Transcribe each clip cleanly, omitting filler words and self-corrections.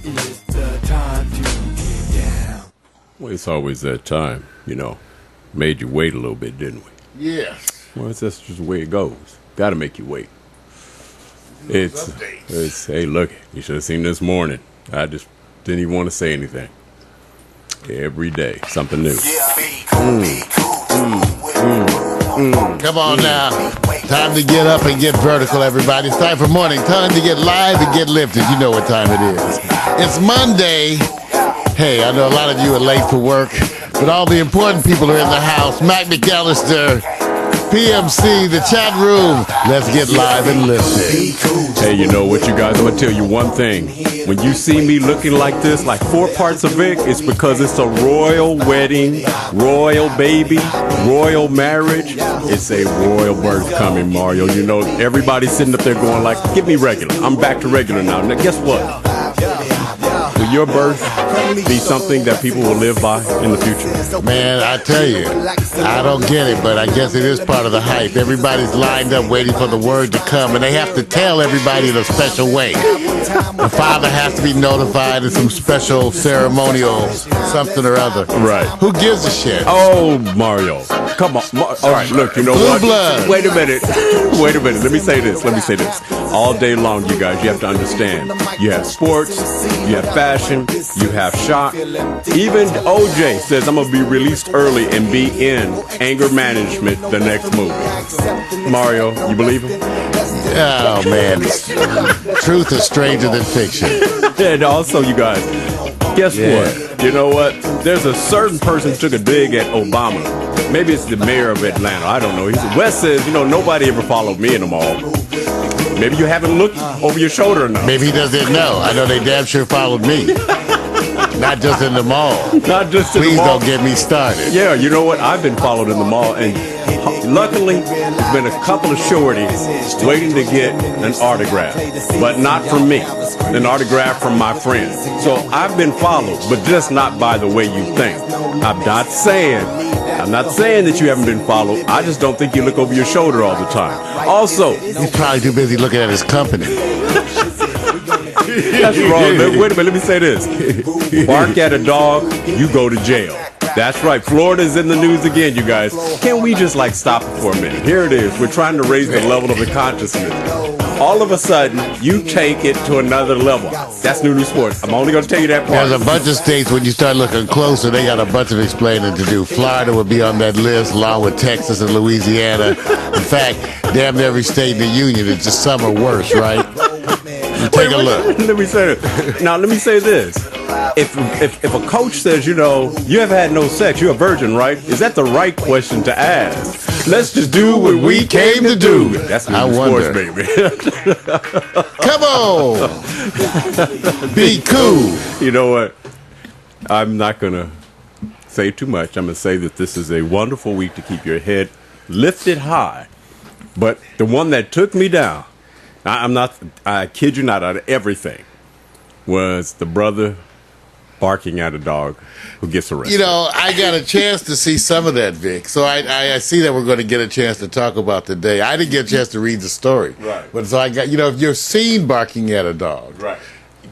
It's the time to get down. Well, it's always that time, Made you wait a little bit, didn't we? Yes. Well, that's just the way it goes. Got to make you wait. It's hey, look, you should have seen this morning. I just didn't even want to say anything. Every day, something new. Come on now. Time to get up and get vertical, everybody. It's time for morning. Time to get live and get lifted. You know what time it is. It's Monday. Hey, I know a lot of you are late for work, but all the important people are in the house. Mac McAllister, PMC, the chat room. Let's get live and lifted. Hey, you know what, you guys? I'm going to tell you one thing. When you see me looking like this, like 4 parts of Vic, it's because it's a royal wedding, royal baby, royal marriage. It's a royal birth coming, Mario. You know, everybody's sitting up there going like, get me regular. I'm back to regular now. Now, guess what? Will your birth be something that people will live by in the future? Man, I tell you, I don't get it, but I guess it is part of the hype. Everybody's lined up waiting for the word to come, and they have to tell everybody in a special way. The father has to be notified in some special ceremonial something or other. Right. Who gives a shit? Oh, Mario. Come on. All right, look, you know Blue what? blood. Wait a minute. Wait a minute. Let me say this. All day long, you guys, you have to understand. You have sports, you have fashion, you have shock. Even OJ says I'm going to be released early and be in Anger Management, the next movie. Mario, you believe him? Oh, man. Truth is stranger than fiction. And also, you guys, guess what? You know what? There's a certain person who took a dig at Obama. Maybe it's the mayor of Atlanta. I don't know. Wes says, nobody ever followed me in the mall. Maybe you haven't looked over your shoulder enough. Maybe he doesn't know. I know they damn sure followed me. Not just in the mall. Not just in the Please mall. don't get me started. Yeah, you know what? I've been followed in the mall, and luckily, there's been a couple of shorties waiting to get an autograph, but not from me. An autograph from my friend. So I've been followed, but just not by the way you think. I'm not saying that you haven't been followed. I just don't think you look over your shoulder all the time. Also, He's probably too busy looking at his company. that's wrong. Wait a minute, let me say this. Bark at a dog, you go to jail. That's right. Florida's in the news again, you guys. Can we just stop it for a minute? Here it is. We're trying to raise the level of the consciousness. All of a sudden, you take it to another level. That's New Sports. I'm only going to tell you that part. There's a bunch of states, when you start looking closer, they got a bunch of explaining to do. Florida would be on that list, along with Texas and Louisiana. In fact, damn near every state in the union, it's just some are worse, right? Take a look. Let me say this. Now, let me say this. If a coach says, you have had no sex, you're a virgin, right? Is that the right question to ask? Let's just do what we came to do. That's New Sports, baby. Come on. Be cool. You know what? I'm not going to say too much. I'm going to say that this is a wonderful week to keep your head lifted high. But the one that took me down, I kid you not, out of everything, was the brother barking at a dog who gets arrested. I got a chance to see some of that, Vic. So I see that we're going to get a chance to talk about today. I didn't get a chance to read the story. Right. But so I got, if you're seen barking at a dog, Right.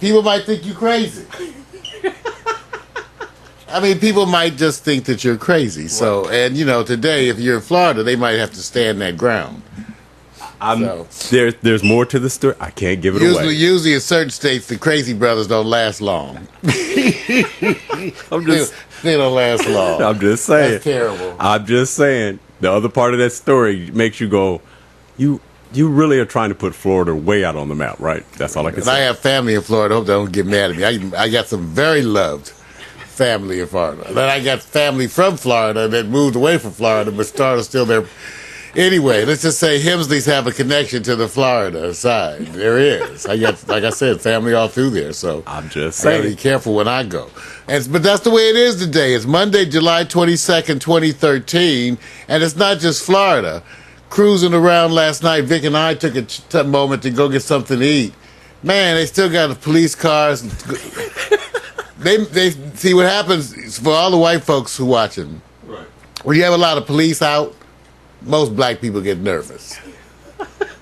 people might think you crazy. I mean, people might just think that you're crazy. Right. So, and today, if you're in Florida, they might have to stand that ground. There's more to the story. I can't give it away. Usually in certain states, the crazy brothers don't last long. They don't last long. I'm just saying. That's terrible. I'm just saying. The other part of that story makes you go, you really are trying to put Florida way out on the map, right? That's all I can say. I have family in Florida. Hope they don't get mad at me. I got some very loved family in Florida. Then I got family from Florida that moved away from Florida, but started still there. Anyway, let's just say Hemsleys have a connection to the Florida side. There is. I got, like I said, family all through there. So I'm just saying. I gotta be careful when I go. But that's the way it is today. It's Monday, July 22nd, 2013, and it's not just Florida. Cruising around last night, Vic and I took a moment to go get something to eat. Man, they still got the police cars. They see what happens for all the white folks who watching. Right. When you have a lot of police out, most black people get nervous.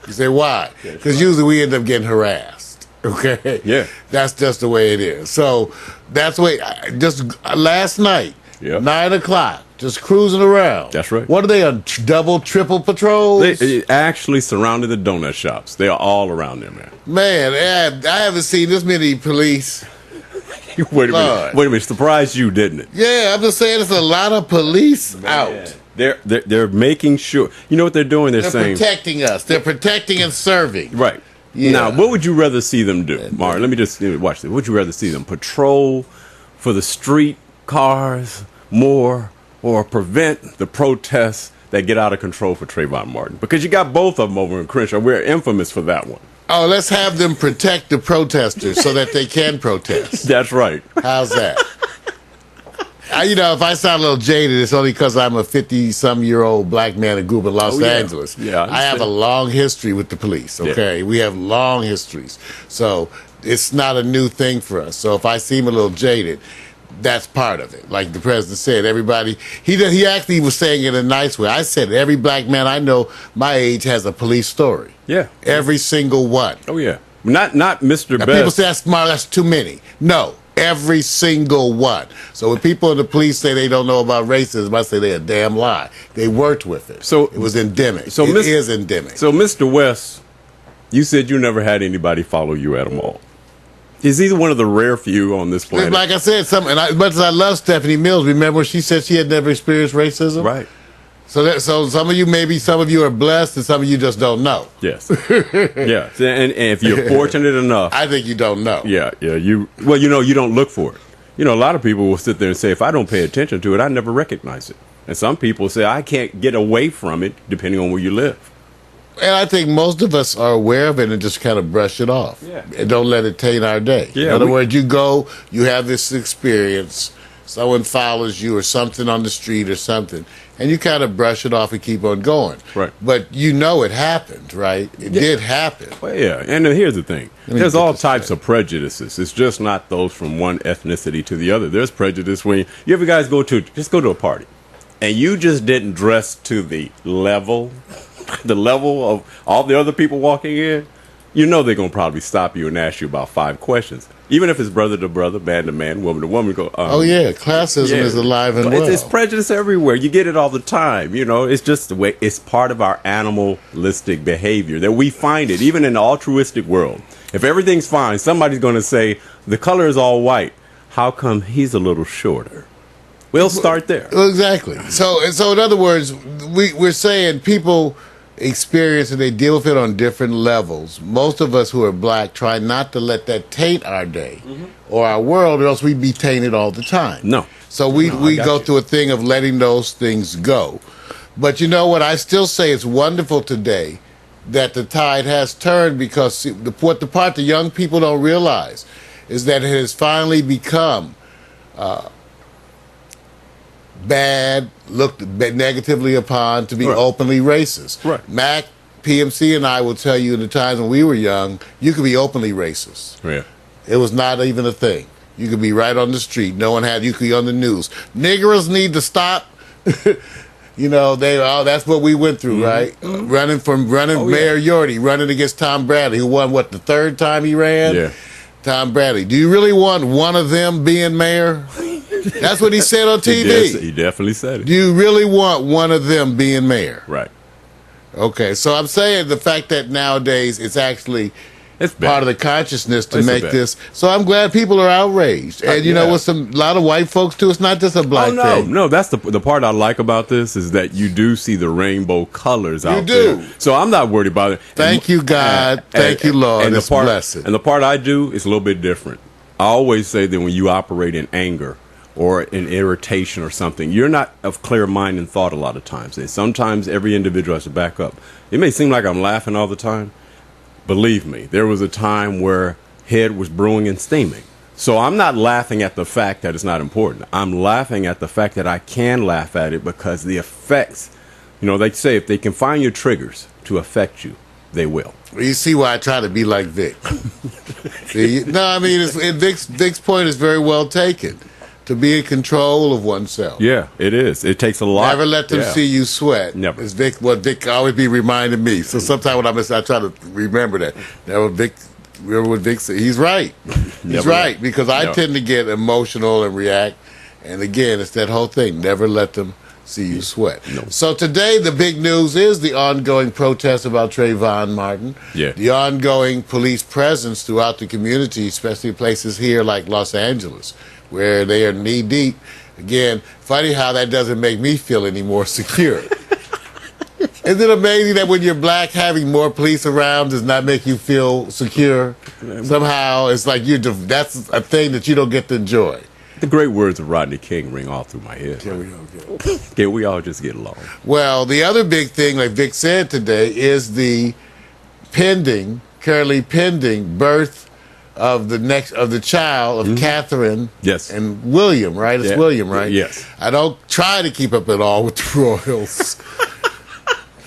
You say, why? Because usually we end up getting harassed. Okay. Yeah. That's just the way it is. So that's the way. Just last night, Yeah. 9 o'clock, just cruising around. That's right. What are they on? Double, triple patrols? They actually surrounded the donut shops. They are all around there, man. Man, I haven't seen this many police. Wait a Lord. minute. Surprised you, didn't it? Yeah, I'm just saying, there's a lot of police out. They're making sure. You know what they're doing? They're saying Protecting us. They're protecting and serving. right. Yeah. Now, what would you rather see them do, Mark? Let me just watch this. What would you rather see them patrol for the street cars more, or prevent the protests that get out of control for Trayvon Martin? Because you got both of them over in Crenshaw. We're infamous for that one. Oh, let's have them protect the protesters so that they can protest. That's right. How's that? If I sound a little jaded, it's only because I'm a 50-some-year-old black man and grew up in Los Angeles. Yeah, I have a long history with the police, okay? Yeah. We have long histories. So it's not a new thing for us. So if I seem a little jaded, that's part of it. Like the president said, everybody, he actually was saying it in a nice way. I said every black man I know my age has a police story. Yeah. Every single one. Oh, yeah. Not Mr. Now, Best. people say, that's too many. No. Every single one. So when people in the police say they don't know about racism, I say they're a damn lie. They worked with it. So it was endemic. So it is endemic. So Mr. West, you said you never had anybody follow you at a mall. Is he one of the rare few on this planet? Like I said, as much as I love Stephanie Mills, remember when she said she had never experienced racism? Right. So some of you are blessed, and some of you just don't know. Yes. Yeah. And if you're fortunate enough, I think you don't know. Yeah. You don't look for it. A lot of people will sit there and say, if I don't pay attention to it, I never recognize it. And some people say, I can't get away from it, depending on where you live. And I think most of us are aware of it and just kind of brush it off. Yeah. And don't let it taint our day. Yeah, In other words, you go, you have this experience, someone follows you or something on the street or something, and you kind of brush it off and keep on going. Right. But it happened, right? It did happen. Well, yeah. And here's the thing. There's all types of prejudices. It's just not those from one ethnicity to the other. There's prejudice when you ever guys go to a party and you just didn't dress to the level of all the other people walking in. They're going to probably stop you and ask you about 5 questions. Even if it's brother to brother, man to man, woman to woman, go, oh, yeah. Classism is alive and well. It's prejudice everywhere. You get it all the time. It's just the way, it's part of our animalistic behavior that we find it, even in the altruistic world. If everything's fine, somebody's going to say, the color is all white. How come he's a little shorter? We'll start there. Exactly. So in other words, we're saying people experience and they deal with it on different levels. Most of us who are black try not to let that taint our day or our world, or else we'd be tainted all the time. No. So we go through a thing of letting those things go. But you know what? I still say it's wonderful today that the tide has turned, because the part the young people don't realize is that it has finally become bad, looked negatively upon, to be openly racist. Right. Mac, PMC, and I will tell you, in the times when we were young, you could be openly racist. Yeah. It was not even a thing. You could be right on the street. You could be on the news. Niggers need to stop. That's what we went through, right? Running Mayor Yorty, running against Tom Bradley, who won, the 3rd time he ran? Yeah. Tom Bradley. Do you really want one of them being mayor? That's what he said on TV. He definitely said it. Do you really want one of them being mayor? Right. Okay, so I'm saying the fact that nowadays it's actually part of the consciousness to make this. So I'm glad people are outraged. And with a lot of white folks too, it's not just a black thing. No, that's the part I like about this, is that you do see the rainbow colors out there. So I'm not worried about it. Thank you, God. Thank you, Lord. It's blessed. And the part I do is a little bit different. I always say that when you operate in anger or in irritation or something, you're not of clear mind and thought a lot of times. And sometimes every individual has to back up. It may seem like I'm laughing all the time. Believe me, there was a time where head was brewing and steaming. So I'm not laughing at the fact that it's not important. I'm laughing at the fact that I can laugh at it, because the effects, they say if they can find your triggers to affect you, they will. You see why I try to be like Vic. Vic's point is very well taken. To be in control of oneself. Yeah, it is. It takes a lot. Never let them see you sweat. Never. It's what Vic always be reminding me. So sometimes when I try to remember that. Never, Vic remember what Vic said. He's right. He's right, because I tend to get emotional and react. And again, it's that whole thing. Never let them see you sweat. No. So today, the big news is the ongoing protest about Trayvon Martin. Yeah. The ongoing police presence throughout the community, especially places here like Los Angeles, where they are knee deep. Again, funny how that doesn't make me feel any more secure. Isn't it amazing that when you're black, having more police around does not make you feel secure? Somehow, it's like that's a thing that you don't get to enjoy. The great words of Rodney King ring all through my head. Can we all just get along? Well, the other big thing, like Vic said today, is the currently pending birth of the child of Catherine and William, right? It's William, right? Yes. I don't try to keep up at all with the royals.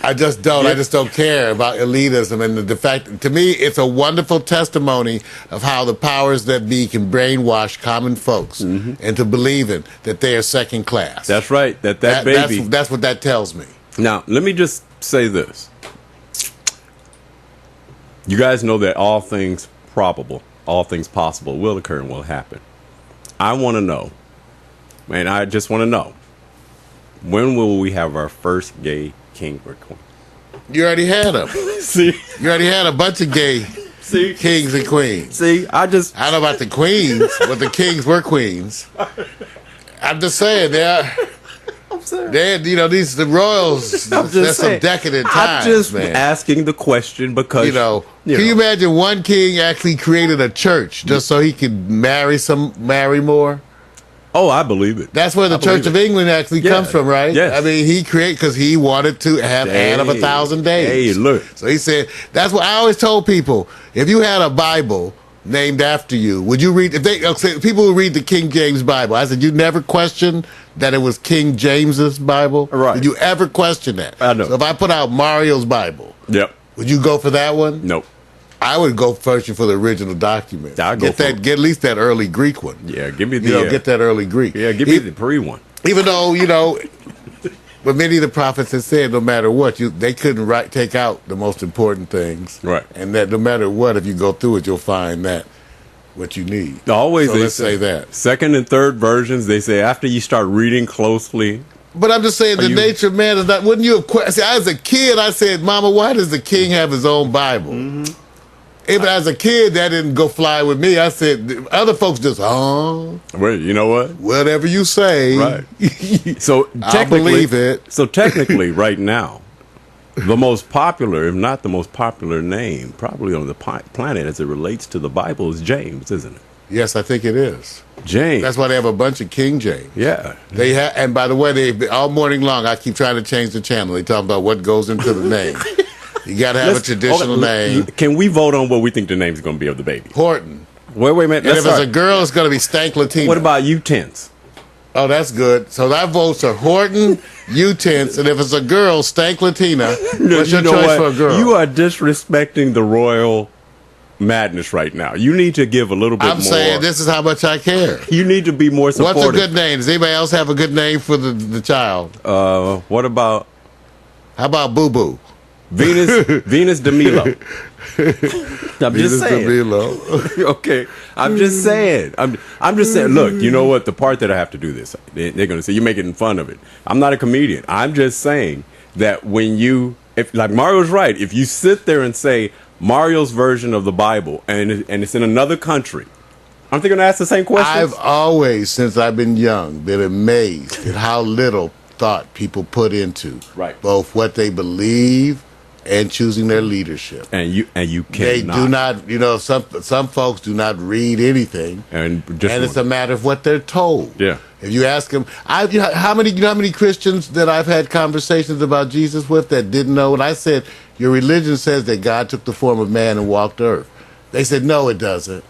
I just don't. I just don't care about elitism and the fact. To me, it's a wonderful testimony of how the powers that be can brainwash common folks into believing that they are second class. That's right. That baby. That's what that tells me. Now, let me just say this. You guys know that all things possible will occur and will happen. I want to know, man, I just want to know, when will we have our first gay king or queen? You already had them. See? You already had a bunch of gay kings and queens. See, I don't know about the queens, but the kings were queens. I'm just saying, the royals, that's some decadent times, I'm just man. asking the question because, can you imagine one king actually created a church just so he could marry more? Oh, I believe it. That's where the Church of England actually comes from, right? Yes. I mean, he created because he wanted to have Anne of 1,000 days. Hey, look. So he said, that's what I always told people. If you had a Bible named after you, would you read, people who read the King James Bible, I said, you never questioned that it was King James's Bible? Right. Did you ever question that? I know. So if I put out Mario's Bible, would you go for that one? Nope. I would go searching for the original document. Get at least that early Greek one. Yeah, give me the get that early Greek. Yeah, give me the pre one. Even though but many of the prophets have said no matter what, they couldn't take out the most important things. Right. And that no matter what, if you go through it, you'll find that what you need. Always, so let's say that. Second and third versions, they say after you start reading closely. But I'm just saying the nature of man is not. Wouldn't you have? See, as a kid, I said, "Mama, why does the king have his own Bible?" Even as a kid, that didn't go fly with me. I said, other folks just, well, you know what? Whatever you say. Right. So I believe it. So technically, right now, the most popular, if not the most popular name, probably on the planet as it relates to the Bible is James, isn't it? Yes, I think it is. James. That's why they have a bunch of King James. Yeah. They have, and by the way, all morning long, I keep trying to change the channel. They talk about what goes into the name. You got to have a traditional name. Can we vote on what we think the name is going to be of the baby? Horton. Wait a minute. And if it's a girl, it's going to be Stank Latina. What about U-Tense? Oh, that's good. So that votes are Horton, U-Tense, and if it's a girl, Stank Latina. What's your choice for a girl? You are disrespecting the royal madness right now. You need to give a little bit more. I'm saying this is how much I care. You need to be more supportive. What's a good name? Does anybody else have a good name for the child? What about? How about Boo Boo? Venus de Milo. I'm just saying. Venus Okay, I'm just saying. I'm just saying. Look, you know what? The part that I have to do this, they're going to say you're making fun of it. I'm not a comedian. I'm just saying that if like Mario's right, if you sit there and say Mario's version of the Bible and it's in another country, aren't they going to ask the same questions? I've always, since I've been young, been amazed at how little thought people put into both what they believe and choosing their leadership. And you cannot. They do not, some folks do not read anything. And it's a matter of what they're told. Yeah. If you ask them, how many Christians that I've had conversations about Jesus with that didn't know? And I said, your religion says that God took the form of man and walked the earth. They said, no, it doesn't.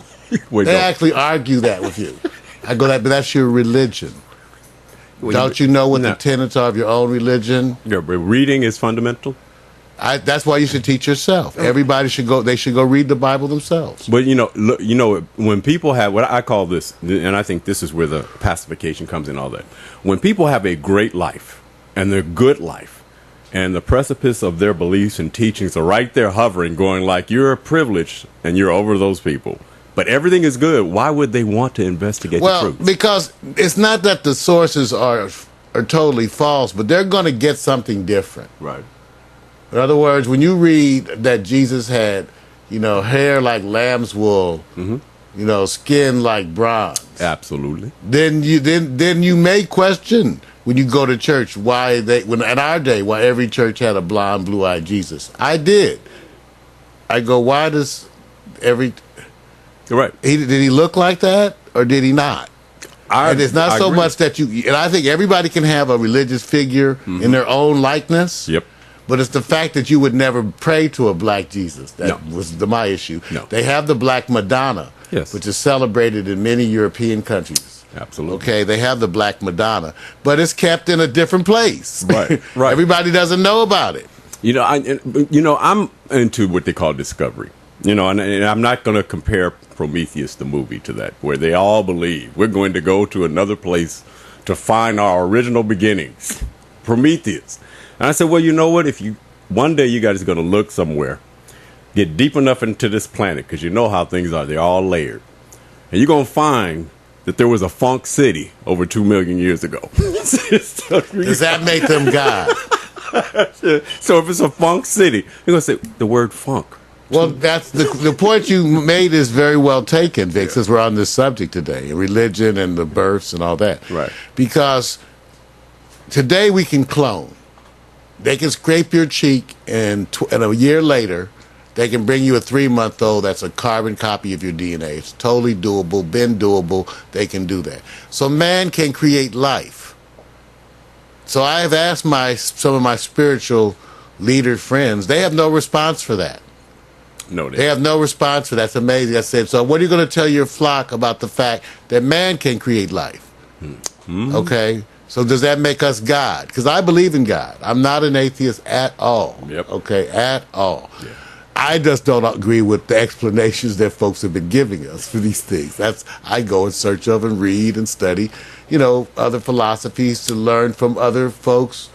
They actually argue that with you. I go, but that's your religion. Don't you know what the tenets are of your own religion? Yeah, but reading is fundamental. That's why you should teach yourself. Everybody should go. They should go read the Bible themselves. But when people have what I call this, and I think this is where the pacification comes in. All that when people have a great life and their good life, and the precipice of their beliefs and teachings are right there hovering, going like, you're privileged and you're over those people. But everything is good. Why would they want to investigate the truth? Because it's not that the sources are totally false, but they're going to get something different. Right. In other words, when you read that Jesus had, hair like lamb's wool, skin like bronze, Absolutely. then you may question when you go to church why in our day why every church had a blonde, blue-eyed Jesus. I did. I go, why does every Right. did he look like that or did he not? And it's not so agree. much that and I think everybody can have a religious figure in their own likeness. Yep. But it's the fact that you would never pray to a black Jesus that was my issue. No. They have the black Madonna, Yes. which is celebrated in many European countries. Absolutely. Okay, they have the black Madonna, but it's kept in a different place. Right, right. Everybody doesn't know about it. I'm into what they call discovery. And I'm not going to compare Prometheus, the movie, to that, where they all believe we're going to go to another place to find our original beginnings. Prometheus. And I said, well, you know what? One day you guys are going to look somewhere, get deep enough into this planet, because you know how things are. They're all layered. And you're going to find that there was a funk city over 2 million years ago. Does that make them God? So if it's a funk city, you're going to say the word funk. Well, that's the point you made is very well taken, Vic, since we're on this subject today, religion and the births and all that. Right. Because today we can clone. They can scrape your cheek, and a year later, they can bring you a 3-month-old that's a carbon copy of your DNA. It's totally doable, been doable. They can do that. So man can create life. So I have asked some of my spiritual leader friends. They have no response for that. No, They have no response for that. That's amazing. I said, so what are you going to tell your flock about the fact that man can create life? Mm-hmm. Okay? So does that make us God? Because I believe in God. I'm not an atheist at all. Yep. Okay? At all. Yeah. I just don't agree with the explanations that folks have been giving us for these things. I go in search of and read and study, other philosophies to learn from other folks'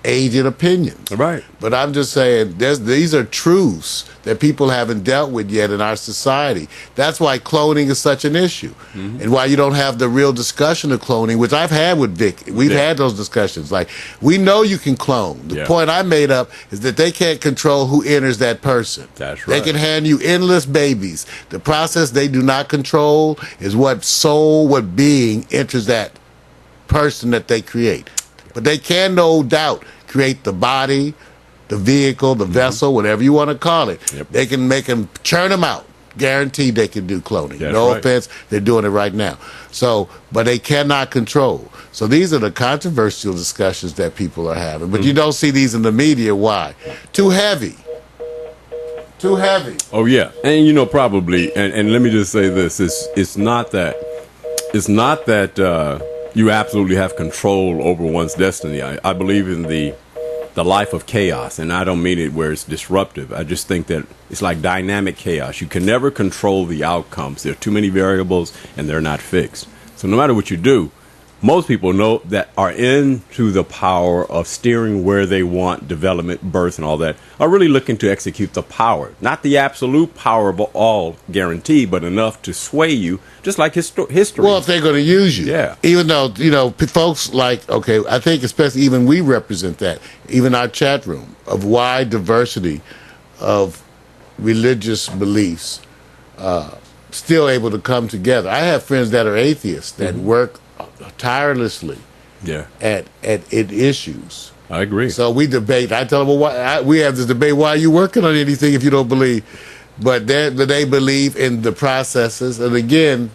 aged opinions. Right. But I'm just saying, these are truths that people haven't dealt with yet in our society. That's why cloning is such an issue, and why you don't have the real discussion of cloning, which I've had with Vic. We've had those discussions. Like, we know you can clone. The point I made up is that they can't control who enters that person. That's right. They can hand you endless babies. The process they do not control is what soul, what being enters that person that they create. But they can, no doubt, create the body, the vehicle, the vessel, whatever you want to call it. Yep. They can make them, churn them out. Guaranteed they can do cloning. That's no right. offense, they're doing it right now. So, but they cannot control. So these are the controversial discussions that people are having. But you don't see these in the media. Why? Too heavy. Too heavy. Oh yeah, and probably, and let me just say this: it's not that you absolutely have control over one's destiny. I believe in the life of chaos, and I don't mean it where it's disruptive. I just think that it's like dynamic chaos. You can never control the outcomes. There are too many variables, and they're not fixed. So no matter what you do, most people know that are into the power of steering where they want development, birth, and all that, are really looking to execute the power. Not the absolute power of all guaranteed, but enough to sway you, just like history. Well, if they're going to use you. Yeah. Even though, folks like, okay, I think especially even we represent that, even our chat room, of wide diversity of religious beliefs still able to come together. I have friends that are atheists that work tirelessly at issues. I agree. So we debate. I tell them, well, we have this debate. Why are you working on anything if you don't believe? But they believe in the processes. And again,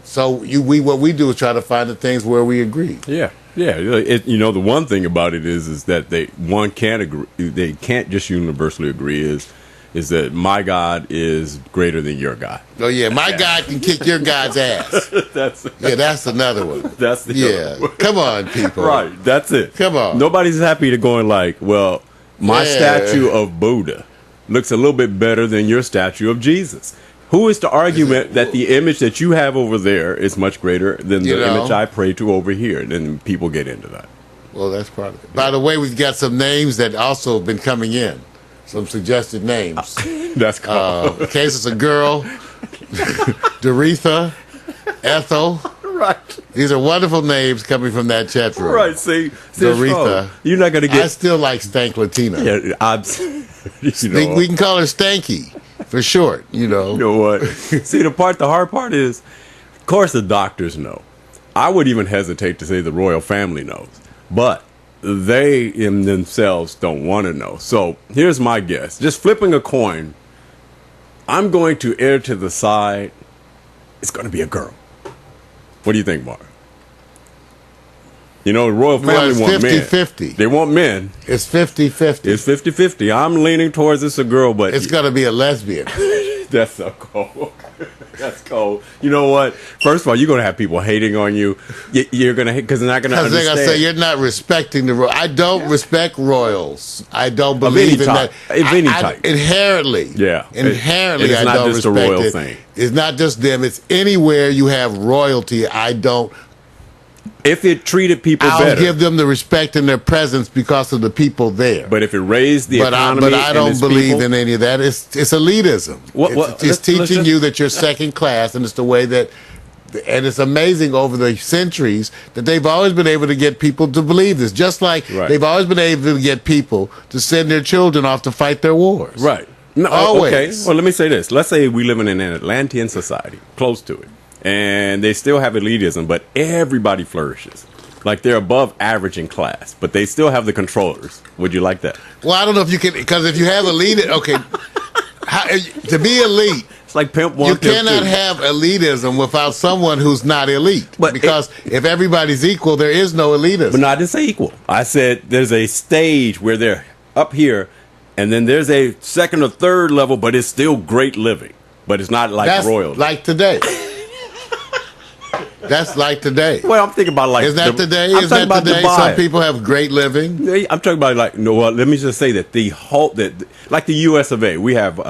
so what we do is try to find the things where we agree. Yeah. The one thing about it is that one can't agree. They can't just universally agree. Is that my God is greater than your God? Oh yeah, my God can kick your God's ass. That's another one. That's the other one. Come on, people. Right, that's it. Come on. Nobody's happy to going like, well, my statue of Buddha looks a little bit better than your statue of Jesus. Who is the argument that the image that you have over there is much greater than the image I pray to over here? And then people get into that. Well, that's part of it. By the way, we've got some names that also have been coming in. Some suggested names. That's cool. In case it's a girl, Doretha, Ethel. Right. These are wonderful names coming from that chat room. Right. See Doretha. you're not gonna get. I still like Stank Latina. Yeah, We can call her Stanky for short. You know what? See, the hard part is, of course, the doctors know. I would even hesitate to say the royal family knows, but they in themselves don't want to know. So here's my guess: just flipping a coin, I'm going to err to the side. It's going to be a girl. What do you think, Mark? You know, the royal family want 50-50. men. They want men. It's 50-50. It's 50-50. I'm leaning towards it's a girl, but it's going to be a lesbian. That's so cold. That's cold. You know what? First of all, you're going to have people hating on you. You're going to hate because they're not going to understand. Because they're going to say you're not respecting the royal. I don't respect royals. I don't believe in that. Of any type. Inherently. Yeah. Inherently, it's I don't respect it. It's not just respect a royal it. thing. It's not just them. It's anywhere you have royalty, I don't. If it treated people I'll better. give them the respect and their presence because of the people there. But if it raised the economy but I don't and believe people, in any of that. It's elitism. It's teaching you that you're second class, and it's the way that. And it's amazing over the centuries that they've always been able to get people to believe this. Just like they've always been able to get people to send their children off to fight their wars. Right. No, always. Okay. Well, let me say this. Let's say we live in an Atlantean society, close to it. And they still have elitism, but everybody flourishes. Like they're above average in class, but they still have the controllers. Would you like that? Well, I don't know if you can, because if you have elite, okay, to be elite, it's like Pimp 1, you Pimp cannot 2. have elitism without someone who's not elite. But because if everybody's equal, there is no elitism. But no, I didn't say equal. I said there's a stage where they're up here, and then there's a second or third level, but it's still great living. But it's not like That's royalty. like today. That's like today. Well, I'm thinking about like... Is that today? I'm Is talking that about today? Dubai. Some people have great living. I'm talking about like, no, well, let me just say that the whole, like the U.S. of A., we have,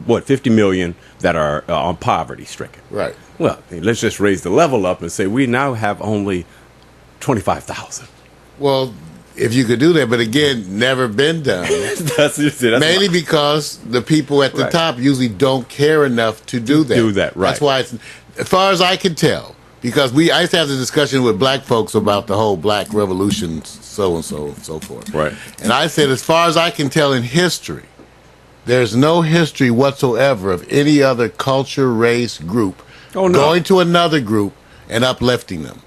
50 million that are on poverty stricken. Right. Well, let's just raise the level up and say we now have only 25,000. Well, if you could do that, but again, never been done. that's Mainly because the people at the top usually don't care enough to do that. Right. That's why, as far as I can tell, because I used to have the discussion with black folks about the whole black revolution, so and so and so forth. Right. And I said, as far as I can tell in history, there's no history whatsoever of any other culture, race, group going to another group and uplifting them.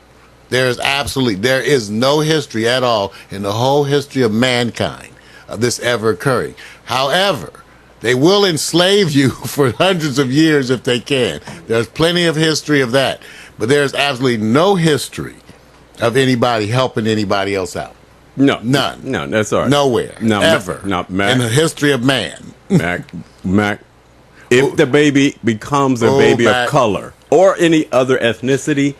There is no history at all in the whole history of mankind of this ever occurring. However, they will enslave you for hundreds of years if they can. There's plenty of history of that. But there's absolutely no history of anybody helping anybody else out. No. None. No, that's all right. Nowhere. No, ever. No, Mac. In the history of man. Mac. If the baby becomes a baby of color or any other ethnicity,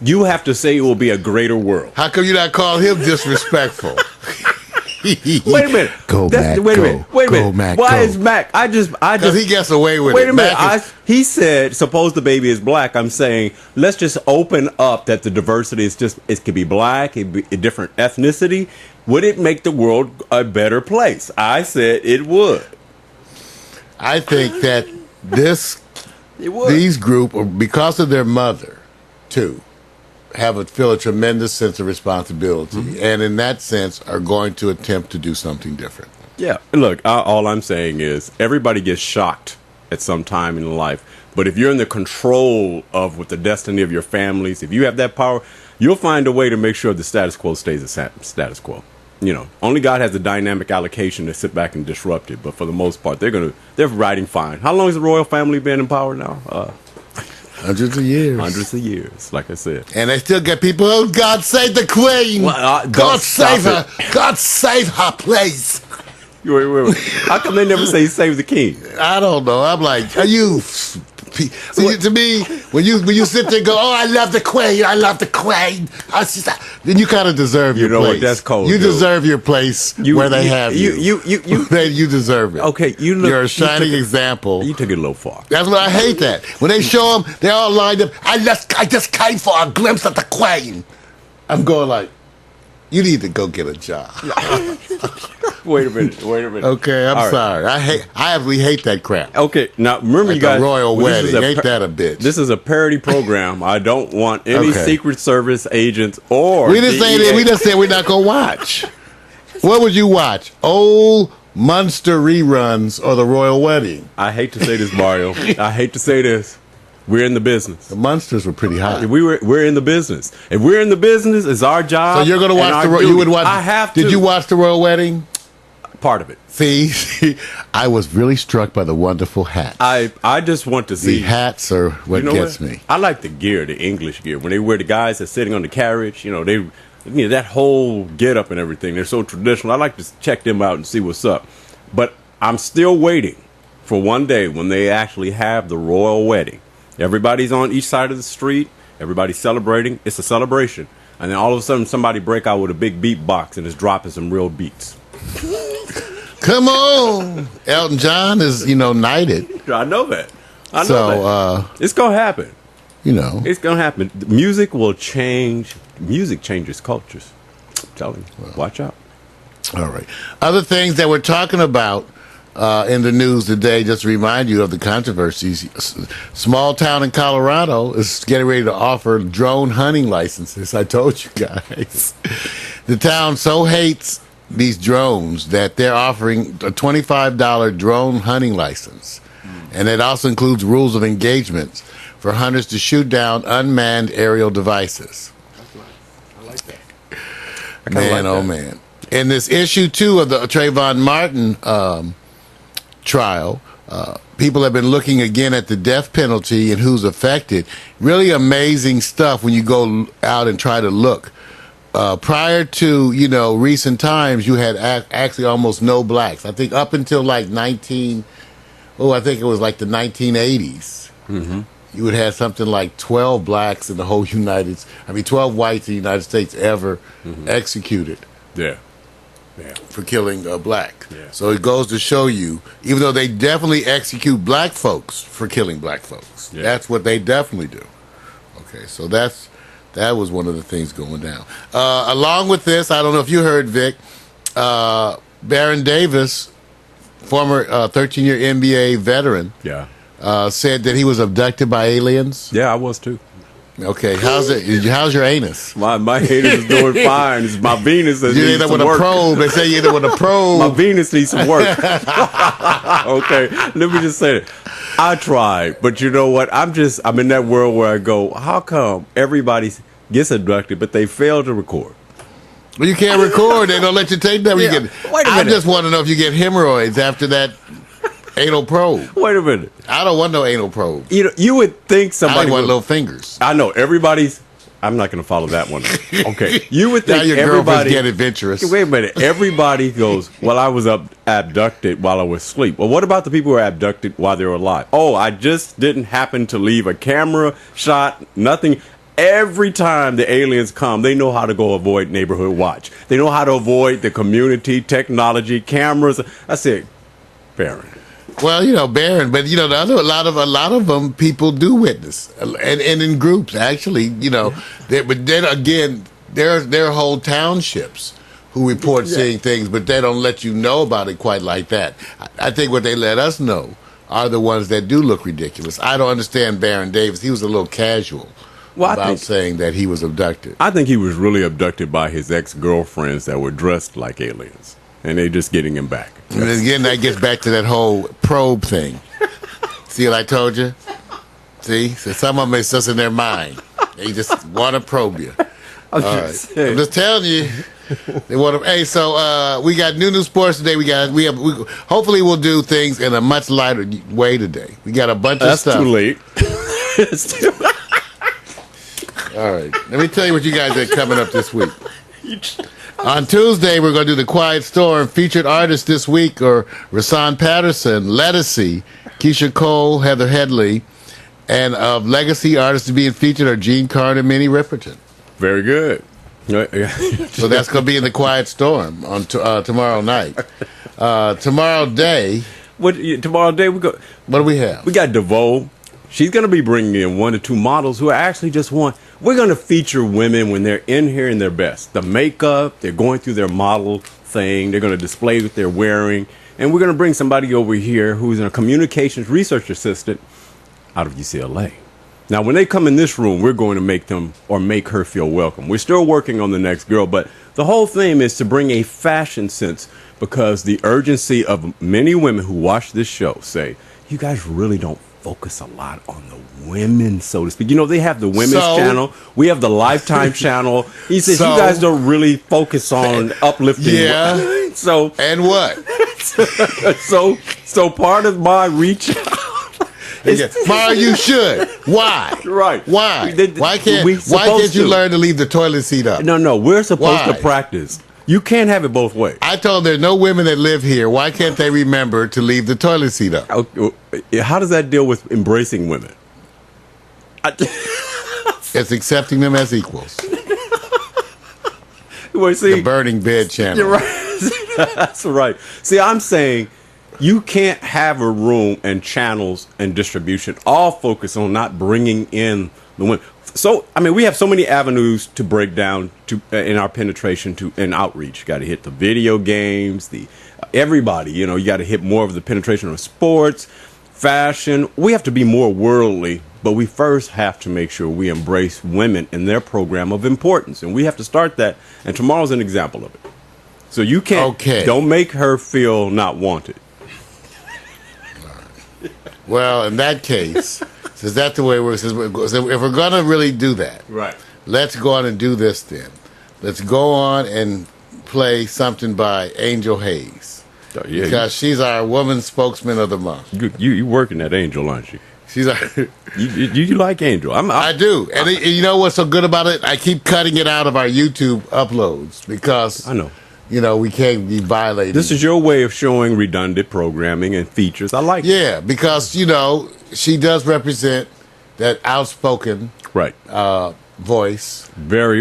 you have to say it will be a greater world. How come you not call him disrespectful? Wait a minute. Go, Mac. Wait a minute. Wait a minute. Mac, Why is Mac? I just. Because he gets away with it. Wait a minute. He said, suppose the baby is black. I'm saying, let's just open up that the diversity is just, it could be black, it could be a different ethnicity. Would it make the world a better place? I said it would. I think that these group, because of their mother, too, feel a tremendous sense of responsibility, and in that sense are going to attempt to do something different. Yeah, look, all I'm saying is everybody gets shocked at some time in life, but if you're in the control of what the destiny of your families, if you have that power, you'll find a way to make sure the status quo stays the status quo. You know, only God has a dynamic allocation to sit back and disrupt it, but for the most part, they're riding fine. How long has the royal family been in power now? Hundreds of years. Hundreds of years, like I said. And they still get people, oh, God save the queen. Well, God save her. God save her, please. Wait. How come they never say save the king? I don't know. I'm like, are you... See, to me, when you sit there and go, oh, I love the queen, I love the queen, then you kind of deserve your place. You know what? That's cold. You deserve your place where they have you. You deserve it. Okay, you're a shining example. You took it a little far. That's what I hate. That when they show them, they're all lined up. I just came for a glimpse of the queen. I'm going like, You need to go get a job. Wait a minute. Okay, I'm All right. sorry. I absolutely hate that crap. Okay, now remember, Like you guys. a royal this is wedding. Ain't that a bitch? This is a parody program. I don't want any Okay. Secret Service agents or. We didn't say DEA. that. We just said we're not gonna watch. What would you watch? Old Munster reruns or the royal wedding? I hate to say this, Mario. I hate to say this. We're in the business. The Munsters were pretty hot. We're in the business. If we're in the business, it's our job. So you're gonna watch and our you would duty. watch. I have to. Did you watch the royal wedding? Part of it. See, I was really struck by the wonderful hats. I just want to see. The hats are what You know gets what? me. I like the gear, the English gear. When they wear the guys that's sitting on the carriage, that whole get up and everything. They're so traditional. I like to check them out and see what's up. But I'm still waiting for one day when they actually have the royal wedding. Everybody's on each side of the street. Everybody's celebrating. It's a celebration. And then all of a sudden somebody break out with a big beat box and is dropping some real beats. Come on, Elton John is knighted. I know that. I know that. It's going to happen. It's going to happen. Music will change. Music changes cultures. I'm telling you. Watch out. All right. Other things that we're talking about in the news today, just to remind you of the controversies. Small town in Colorado is getting ready to offer drone hunting licenses. I told you guys. The town so hates these drones that they're offering a $25 drone hunting license. And it also includes rules of engagement for hunters to shoot down unmanned aerial devices. I like that. Man, oh man. In this issue 2 of the Trayvon Martin trial, people have been looking again at the death penalty and who's affected. Really amazing stuff when you go out and try to look. Prior to, recent times, you had actually almost no blacks. I think up until like I think it was like the 1980s. Mm-hmm. You would have something like 12 blacks in the whole 12 whites in the United States ever executed. Yeah. For killing a black. Yeah. So it goes to show you, even though they definitely execute black folks for killing black folks, that's what they definitely do. Okay, so that was one of the things going down. Along with this, I don't know if you heard, Vic, Baron Davis, former 13-year NBA veteran, said that he was abducted by aliens. Yeah, I was too. Okay, how's your anus? My anus is doing fine. It's my Venus that You needs either some with work. a probe. They say you either with a probe. My Venus needs some work. Okay, let me just say it. I tried, but you know what? I'm in that world where I go, how come everybody gets abducted, but they fail to record? Well, you can't record. They don't let you take that. Yeah. You Wait a I minute. just want to know if you get hemorrhoids after that anal probe. Wait a minute. I don't want no anal probe. You would think I somebody want would, little fingers. I know everybody's. I'm not going to follow that one. Okay, you would Now think your girlfriends everybody get adventurous. Wait a minute. Everybody goes, well, I was abducted while I was asleep. Well, what about the people who were abducted while they were alive? Oh, I just didn't happen to leave a camera shot, nothing. Every time the aliens come, they know how to go avoid neighborhood watch. They know how to avoid the community, technology, cameras. I said, Baron. Well, Baron, but a lot of them people do witness, and in groups actually. But then again, there are whole townships who report seeing things, but they don't let you know about it quite like that. I think what they let us know are the ones that do look ridiculous. I don't understand Baron Davis. He was a little casual about saying that he was abducted. I think he was really abducted by his ex-girlfriends that were dressed like aliens, and they're just getting him back. And again, that gets back to that whole probe thing. See what I told you? See? So some of them, it's just in their mind. They just want to probe you. I'm I'm just telling you. They want to. Hey, so we got new sports today. Hopefully we'll do things in a much lighter way today. We got a bunch of stuff. That's too late. It's too All right. Let me tell you what you guys got coming up this week. On Tuesday, we're going to do the Quiet Storm. Featured artists this week are Rasan Patterson, Lettucey, Keisha Cole, Heather Headley, and of legacy artists being featured are Gene Carter and Minnie Riperton. Very good. So that's going to be in the Quiet Storm on tomorrow night. Tomorrow day, Tomorrow day we go. what do we have? We got DeVoe. She's going to be bringing in 1 or 2 models who actually just want We're going to feature women when they're in here in their best. The makeup, they're going through their model thing. They're going to display what they're wearing. And we're going to bring somebody over here who's a communications research assistant out of UCLA. Now, when they come in this room, we're going to make them or make her feel welcome. We're still working on the next girl, but the whole theme is to bring a fashion sense because the urgency of many women who watch this show say, you guys really don't focus a lot on the women, so to speak. You know, they have the women's channel. We have the Lifetime channel. He says, you guys don't really focus on uplifting. Yeah. So, and what? so part of my reach out. Ma, you should. Why? Right. Why? Why can't you learn to leave the toilet seat up? No. We're supposed to practice. You can't have it both ways. I told there's no women that live here. Why can't they remember to leave the toilet seat up? How does that deal with embracing women? It's accepting them as equals. Well, see, the burning bed channel. You're right. That's right. See, I'm saying you can't have a room and channels and distribution all focus on not bringing in the women. So, I mean, we have so many avenues to break down to in our penetration to and outreach. You got to hit the video games, everybody. You know, you got to hit more of the penetration of sports, fashion. We have to be more worldly, but we first have to make sure we embrace women in their program of importance, and we have to start that. And tomorrow's an example of it. So you can't. Don't make her feel not wanted. Well, in that case, is that the way it works? If we're going to really do that, right? Let's go on and do this then. Let's go on and play something by Angel Hayes. Because she's our woman spokesman of the month. You working at Angel, aren't you? She's our you like Angel. I do. And you know what's so good about it? I keep cutting it out of our YouTube uploads because I know. You know, we can't be violating. This is your way of showing redundant programming and features. I like it. Yeah, because, you know, she does represent that outspoken voice.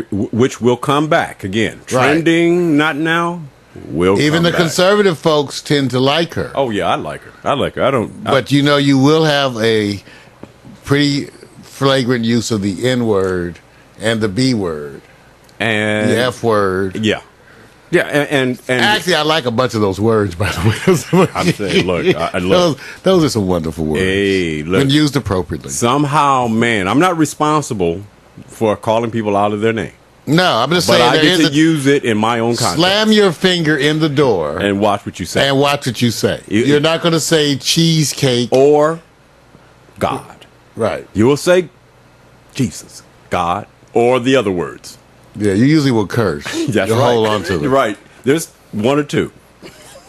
Which will come back again. Trending, not now, will even come the back. Conservative folks tend to like her. Oh, yeah, I like her. I don't. But, you know, you will have a pretty flagrant use of the N word and the B word. And the F word. Yeah. Yeah, and actually, I like a bunch of those words, by the way. I'm saying, look, those are some wonderful words. Hey, look, when used appropriately. Somehow, man, I'm not responsible for calling people out of their name. No, I'm just saying. But I get to use it in my own context. Slam your finger in the door and watch what you say. And watch what you say. You're not going to say cheesecake or God. Right. You will say Jesus, God, or the other words. Yeah, you usually will curse. That's You'll right. Hold on to them. Right. There's one or two.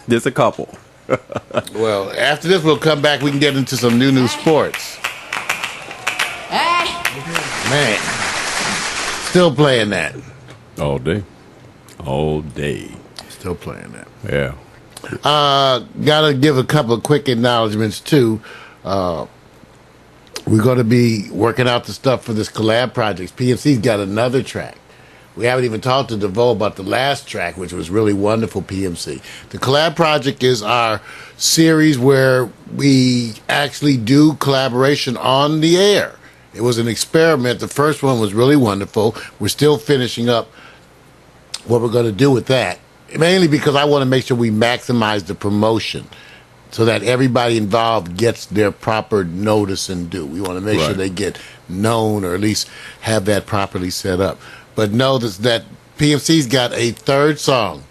There's a couple. Well, after this, we'll come back. We can get into some new sports. Man. Still playing that. All day. All day. Still playing that. Yeah. Gotta give a couple of quick acknowledgments, too. We're going to be working out the stuff for this collab project. PMC's got another track. We haven't even talked to DeVoe about the last track, which was really wonderful, PMC. The collab project is our series where we actually do collaboration on the air. It was an experiment. The first one was really wonderful. We're still finishing up what we're going to do with that, mainly because I want to make sure we maximize the promotion so that everybody involved gets their proper notice and due. We want to make sure they get known or at least have that properly set up. But notice that PMC's got a third song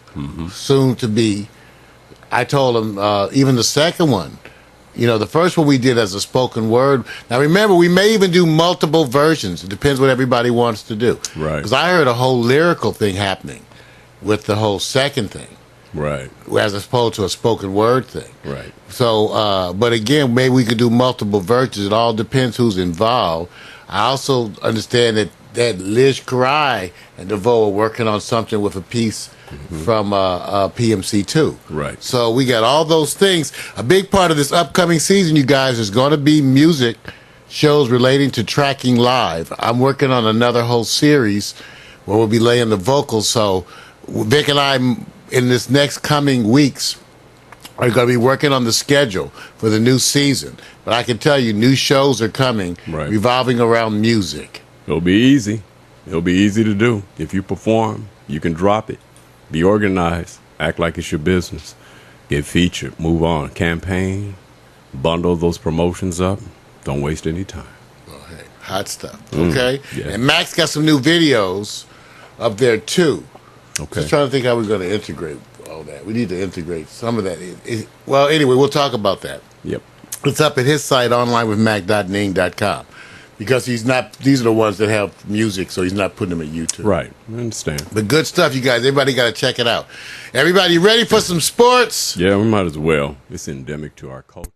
soon to be. I told him even the second one, you know, the first one we did as a spoken word. Now remember, we may even do multiple versions. It depends what everybody wants to do. Right. Because I heard a whole lyrical thing happening with the whole second thing. Right. As opposed to a spoken word thing. Right. So, but again, maybe we could do multiple versions. It all depends who's involved. I also understand that Liz Karai and DeVoe are working on something with a piece from PMC too. Right. So we got all those things. A big part of this upcoming season, you guys, is going to be music shows relating to tracking live. I'm working on another whole series where we'll be laying the vocals. So Vic and I, in this next coming weeks, are going to be working on the schedule for the new season. But I can tell you, new shows are coming revolving around music. It'll be easy. It'll be easy to do. If you perform, you can drop it. Be organized. Act like it's your business. Get featured. Move on. Campaign. Bundle those promotions up. Don't waste any time. Oh, hey, hot stuff. Okay? Yeah. And Max got some new videos up there, too. Okay. Just trying to think how we're going to integrate all that. We need to integrate some of that. Well, anyway, we'll talk about that. Yep. It's up at his site, onlinewithmac.ning.com. Because these are the ones that have music, so he's not putting them at YouTube. Right. I understand. But good stuff, you guys. Everybody got to check it out. Everybody ready for some sports? Yeah, we might as well. It's endemic to our culture.